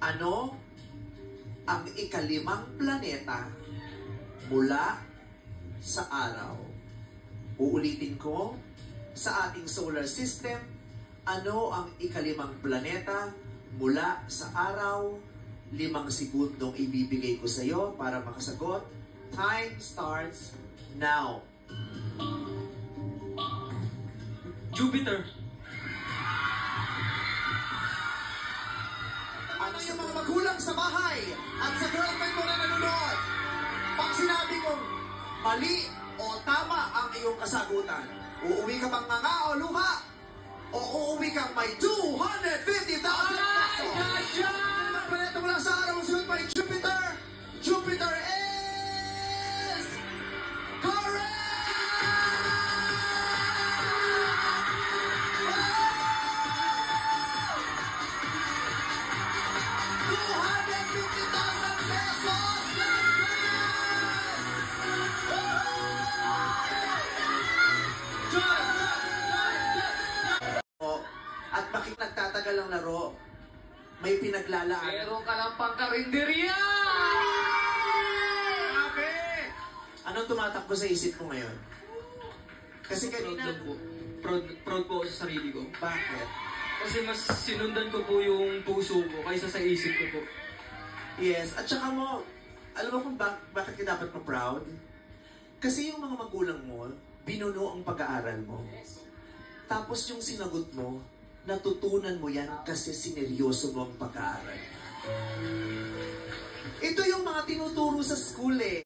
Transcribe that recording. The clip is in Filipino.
Ano ang ikalimang planeta mula sa araw? Uulitin ko, sa ating solar system, ano ang ikalimang planeta mula sa araw? 5 segundong ibibigay ko sa iyo para makasagot. Time starts now. Jupiter. Ano yung mga magulang sa bahay at sa girlfriend mo na nanonood? Pag sinabi kong mali o tama ang iyong kasagutan, uuwi ka bang nga o luha? O uuwi kang may 250,000 pesos? Ano ang planeta mula sa araw ang sunod by Jupiter? Jupiter is correct! At bakit nagtatagal ang laro? May pinaglalaan. Meron ka ng pangkarinderya! Grabe! Anong tumatakbo sa isip mo ngayon? Kasi kanina... Proud po ako sa sarili ko. Bakit? Kasi mas sinundan ko po yung puso ko kaysa sa isip ko po. Yes, at saka mo, alam mo kung bakit ka dapat ma-proud? Kasi yung mga magulang mo, binuno ang pag-aaral mo. Tapos yung sinagot mo, natutunan mo yan kasi sineryoso mo ang pag-aaral. Ito yung mga tinuturo sa school eh.